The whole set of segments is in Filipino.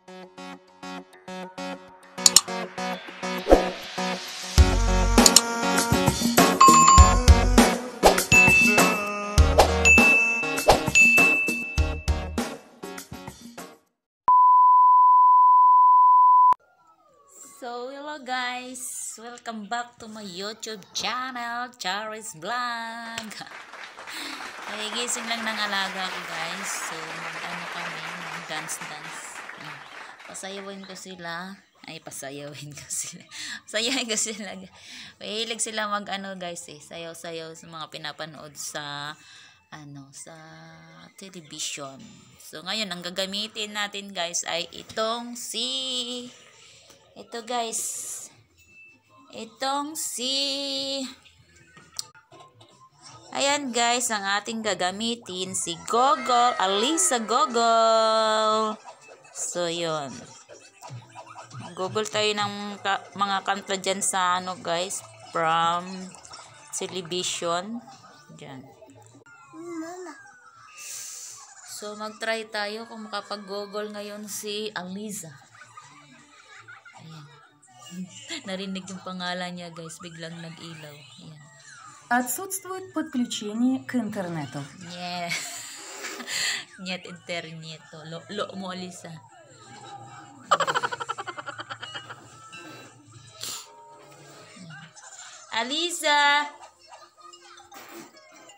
So, hello guys! Welcome back to my YouTube channel, Charis Vlog! Ay, gising lang ng alaga ko guys. So, mag-ano kami, mag-dance-dance. Pasayawin ko sila. Ay, pasayawin ko sila. Pasayawin ko sila. Mahilig sila mag-ano guys eh. Sayaw-sayaw sa mga pinapanood sa sa television. So, ngayon, ang gagamitin natin guys ay itong ito guys, ayan guys, ang ating gagamitin si Gogol, Alisa Gogol. So yun, Gogol tayo ng mga kanta dyan sa guys, from television dyan. So mag-try tayo kung makapag-Gogol ngayon si Alisa. Narinig yung pangalan niya guys, biglang nag-ilaw. Ayan. Отсутствует подключение к интернету. Yeah. Нет интернету. Lo mo Alisa. Alisa.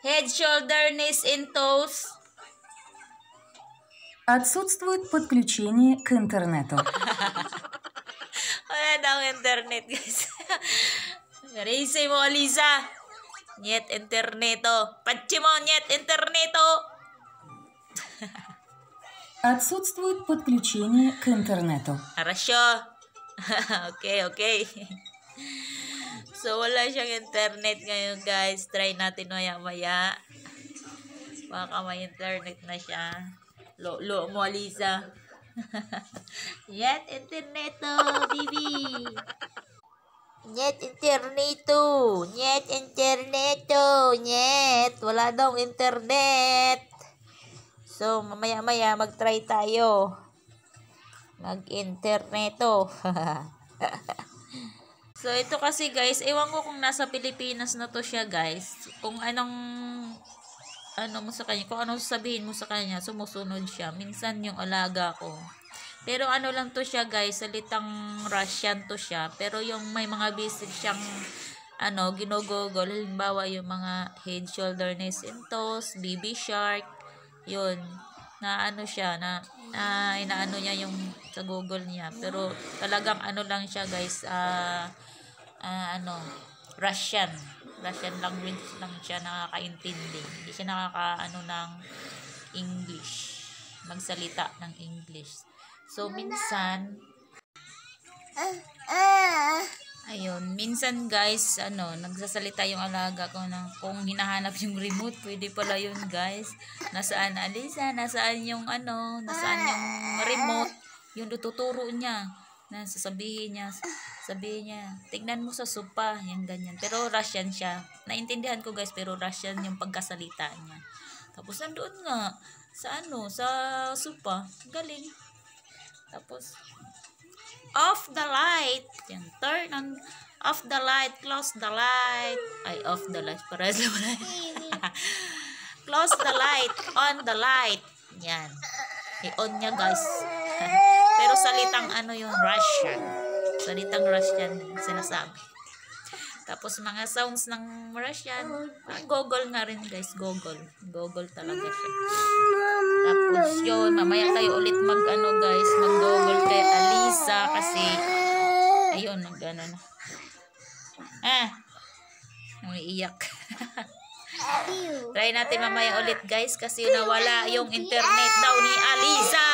Head, shoulder, knees and toes. Отсутствует подключение к интернету. Wala daw internet guys. Raise mo Alisa. Niet interneto. Patsi mo niet interneto. Отсутствует подключение к интернету. Хорошо. Okay. So wala siyang internet ngayon guys. Try natin maya-maya. Baka may internet na siya. Lo mo Alisa. Net interneto, bibi. Net interneto. Wala daw internet. So, mamaya-maya mag-try tayo. Mag-interneto. So, ito kasi guys, ewan ko kung nasa Pilipinas na to siya guys. Kung mo sa kanya, kung anong sabihin mo sa kanya, sumusunod siya. Minsan yung alaga ko. Pero lang to siya guys, salitang Russian to siya. Pero yung may mga basic siyang ginogogol. Halimbawa yung mga head, shoulder, knees and toes, baby shark. Yun. Na siya, inaano niya yung sa Google niya. Pero talagang lang siya guys, Russian language lang siya nakakaintindi. Hindi siya ng English. Magsalita ng English. So, minsan minsan guys, nagsasalita yung alaga ko kung hinahanap yung remote, pwede pala yun guys. Nasaan Alisa? Nasaan yung remote? Yung tuturo niya. Sabihin niya, tignan mo sa sopa, yung ganyan. Pero Russian siya. Naintindihan ko guys, pero Russian yung pagkasalita niya. Tapos nandoon nga, sa sopa, galing. Tapos, off the light. Yan, turn on, off the light, close the light. Ay, off the light, pares lang wala. Close the light, on the light. Yan. I-on niya guys. Pero salitang yung Russian. Salitang Russian sinasabi. Tapos mga sounds ng Russian. Gogol nga rin guys. Gogol talaga siya. Tapos yun, mamaya tayo ulit guys. Mag-gogol kay Alisa. Kasi ayun, gano'n. Umiiyak. Try natin mamaya ulit guys. Kasi nawala yung internet daw ni Alisa.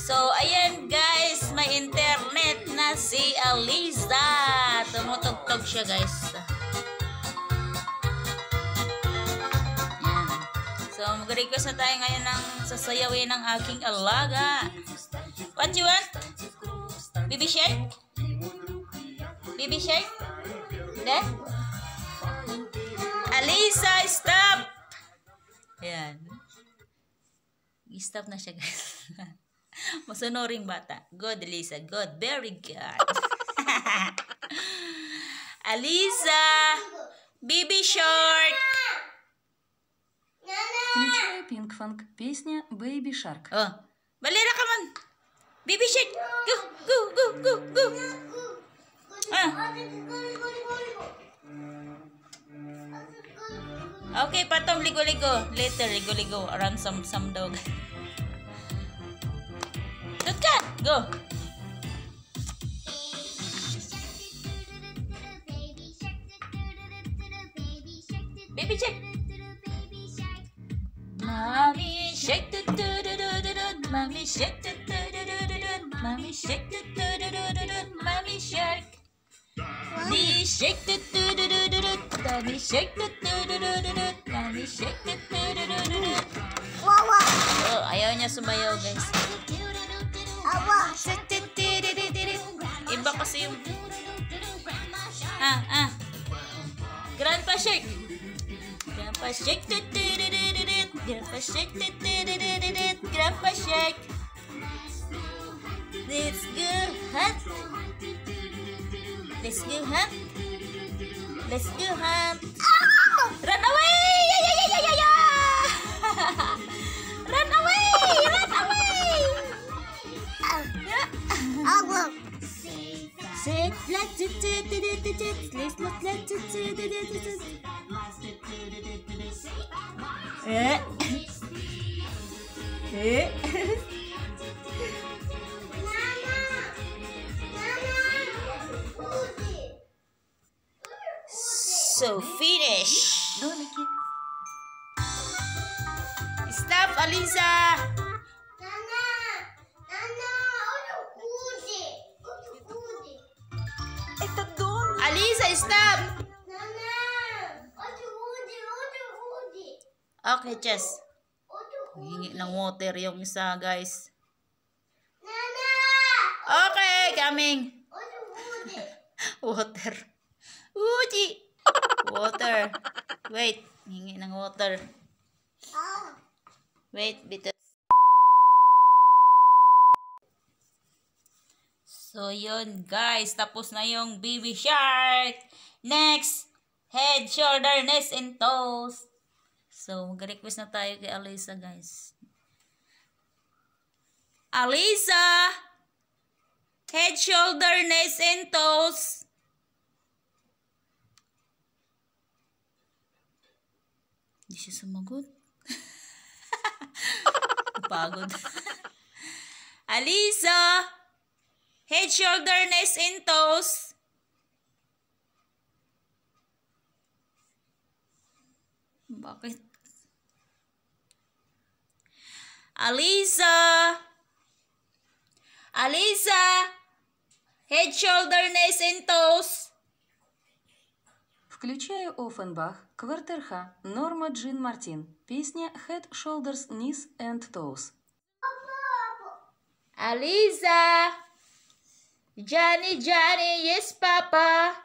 So, ayan guys, may internet na si Alisa. Tumutugtog siya guys. Ayan. So, mag-request na tayo ngayon ng sasayawin ng aking alaga. What you want? Baby shark? Baby shark? Then? Alisa, stop! Ayan. I-stop na siya, guys. Masunuring bata. Good, Alisa. Good. Very good. Alisa! Baby Shark! Включаю Пинк-фанк. Песня Baby Shark. Oh. Valera, come on! Baby Shark! Go, go, go, go, go! Okay, Patom, ligo-ligo. Later, ligo-ligo. Around some dog. Doon ka! Go! Baby Shark! Mommy shake do do do do do do. Mommy shake do do do do do do. Mommy shake do do do do do do. Mommy shark. Mommy shake do do do do do do. Mommy shake do do do do do do. Mommy shake do do do do do do. Oh, ayaw niya sumayaw, guys. Iba kasi yung Grandpa Shark. Grandpa Shark. Grandpa Shark. Grandpa Shark. Let's go hunt. Let's go hunt. Let's go hunt. Run away! Run away! Run away! Say let's So finish. Stop, Alisa. Alisa, stop. Okay, Jess. Hingi ng water yung isa, guys. Okay, coming. Water. Uji. Water. Wait. Hingi ng water. Wait, bitter. So, yun, guys. Tapos na yung baby shark. Next, head, shoulder, nest, and toes. So, mag-request na tayo kay Alisa, guys. Alisa! Head, shoulder, nest, and toes. Hindi siya sumagot. Pagod. Alisa! Head, shoulder, nest, and toes. Bakit? Alisa! Alisa! Head, shoulder, nest, and toes. Включаю Offenbach, Квартирха, Норма Джин Мартин. Песня Head, Shoulders, Knees and Toes. Alisa! Johnny, Johnny, yes, Papa.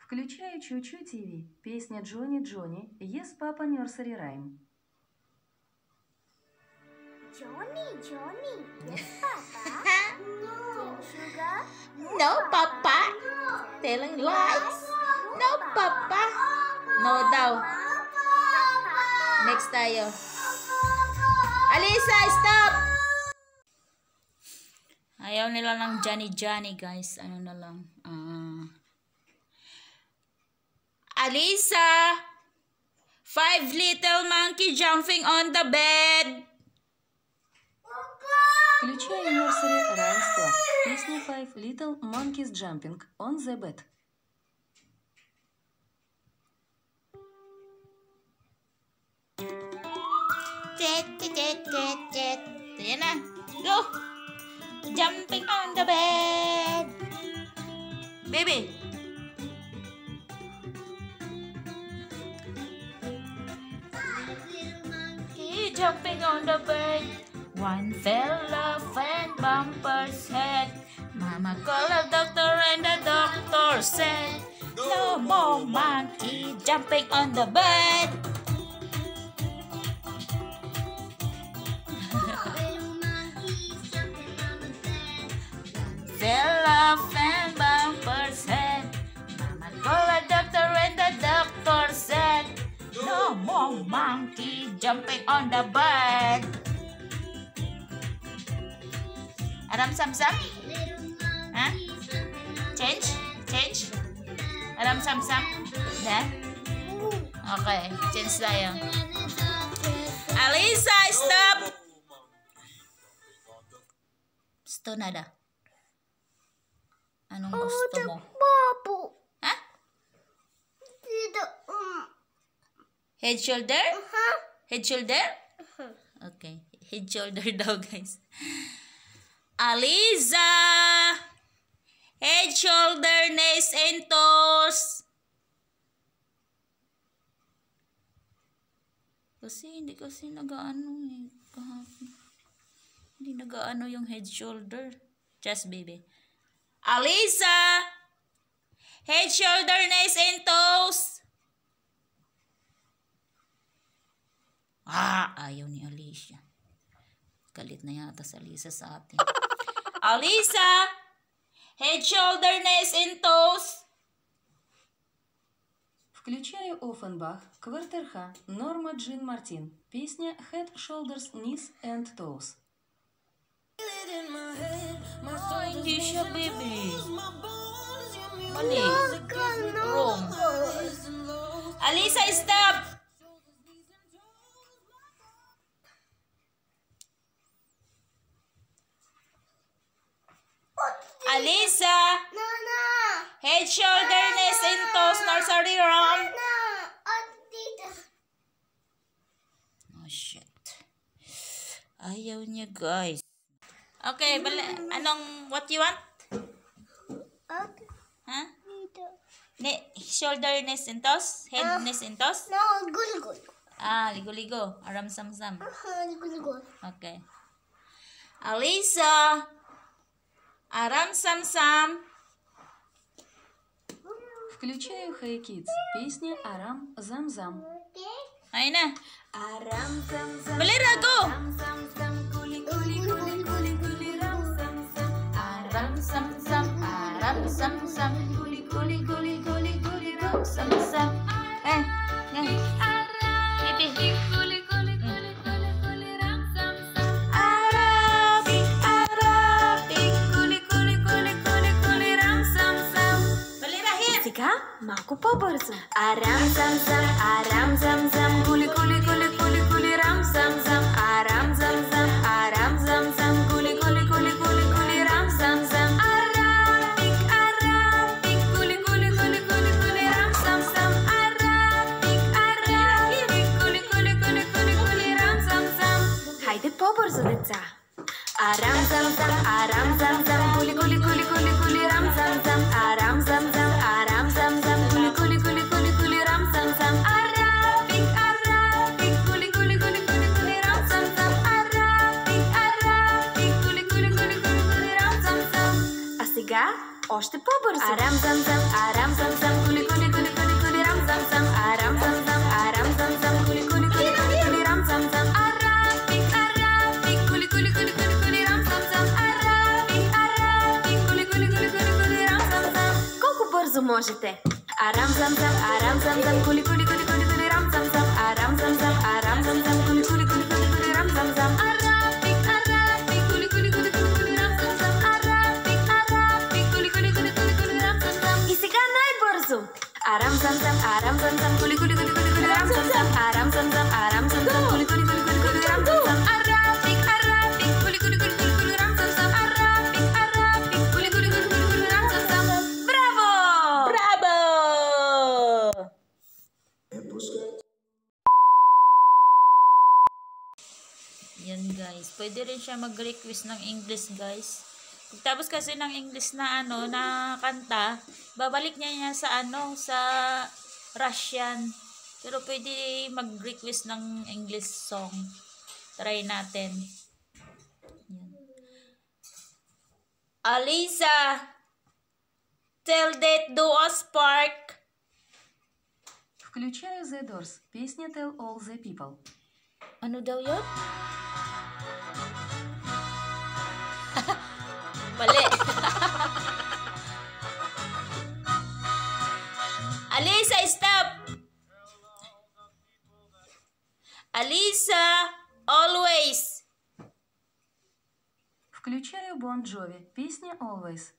Включаю Чучу ТВ. Песня Джонни, Джонни, Yes, Papa, Nursery Rhyme. Johnny, Johnny, yes, Papa. No. Sugar? No, Papa. Telling lies. No, Papa. No daw. Next tayo. Alisa, stop! Ayaw nila ng Johnny, Johnny, guys. Ano na lang. Alisa! 5 little monkey jumping on the bed. Включаю Nursery Rhymes Club. Песня Five Little Monkeys Jumping on the Bed. Ayan na. Go! Jumping on the bed. Baby. Monkey jumping on the bed. One fell off and bumper's head. Mama called a doctor and the doctor said, no more monkey jumping on the bed. Fell off and bumpers head. Mama called a doctor and the doctor said, no more monkey jumping on the bed. Aram Sam Sam? Huh? Change? Aram Sam Sam? Dah? Okay, change tayo. Alisa, stop! Gusto na da. Anong gusto mo? Babu. Ha? Tidak. Head shoulder? Huh? Head shoulder? Okay. Head shoulder daw, guys. Aliza! Head, shoulder, knees, and toes. Hindi kasi nagaano eh. Kahapon. Hindi nagaano yung head, shoulder. Just baby. Aliza! Head, shoulder, knees, and toes. Ayaw ni Alicia. Galit na yata si Alisa sa atin. Alisa! Head, shoulder, knees, and toes. Включаю Offenbach, Квартирха, Норма Джин Мартин. Песня Head, Shoulders, Knees and Toes. Hindi siya, baby. Mali. Wrong. Alisa, stop! Alisa! Nana! Head, shoulder, knees, and toes. Nursery rhyme. Nana! Dito. Oh, shit. Ayaw niya, guys. Okay, what you want? Huh? Dito. Shoulder, knees, and toes? Head, knees, and toes? No, gulgul. Ligo-ligo. Aram sam-sam. Gulgul. Okay. Alisa! Aram sam-sam. Включаю Hey Kids. Песня Арам Зам-Зам. Okay? Ayun na. Арам Зам-Зам. Balera, go! Зам-Зам. Кули-кули-кули-кули-кули Рам-Зам-Зам. Aram sam-sam. Aram sam-sam. Kuli-kuli-kuli-kuli-kuli ram-sam-sam. Baby. Маку побързо. Арам зам зам, арам зам зам, кули кули кули кули кули рам зам зам, арам зам зам, арам зам зам, кули кули кули кули кули рам зам зам, арам пик, кули кули кули кули кули рам зам зам, арам пик, кули кули кули кули кули рам зам зам. Хайде по-бързо, деца. Арам зам зам, арам зам зам, кули кули кули кули кули рам зам зам, арам зам зам, арам зам зам, кули кули кули кули кули рам зам зам, арам пик, кули кули кули кули кули рам зам зам, арам пик, кули кули кули кули кули рам зам зам. А сега още по-бързо. Арам зам зам, кули кули кули кули кули рам зам зам, арам зам зам, кули кули кули кули кули рам зам зам, арам пик, кули кули кули кули кули рам зам зам, арам пик, кули кули кули кули кули рам зам зам. Колко бързо можете? Арам зам зам, кули кули кули кули кули рам зам зам, арам зам зам, кули кули кули кули кули рам зам зам, арам пик, кули кули кули кули кули рам зам зам, арам пик, кули кули кули кули кули рам зам зам. И сега най-бързо. Арам зам зам, кули кули кули кули кули рам зам зам, арам зам зам, кули кули кули кули кули рам зам зам, арам пик, кули кули кули кули кули рам зам зам, арам пик, кули кули кули кули кули рам зам зам. Браво! Bravo! Yan, guys. Pwede rin siya mag-request ng English, guys. Pagtapos kasi ng English na na kanta, babalik niya sa Russian. Pero pwede mag-request ng English song. Try natin. Yan. Alisa, tell that do a spark. Включаю The Doors. Песня Tell All the People. Ano daw yun? Mali. Alisa, stop! Alisa, always. Включаю Bon Jovi. Песня Always.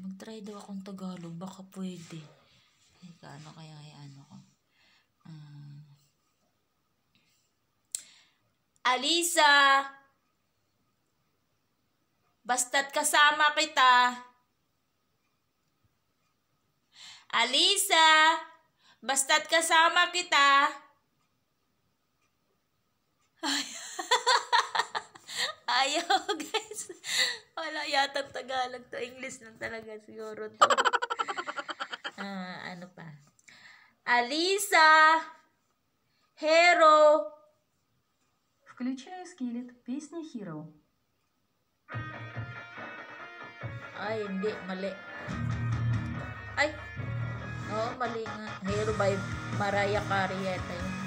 Mag-try daw akong Tagalog. Baka pwede. Ano kaya ano ko? Alisa! Basta't kasama kita. Alisa! Basta't kasama kita. Ayaw, guys. Wala yata Tagalog to. English lang talaga siguro to. Ano pa? Alisa! Hero! Включаю Skillet. Песня Hero. Ay, hindi. Mali. Ay! Oo, mali nga. Hero by Mariah Carey yata yun.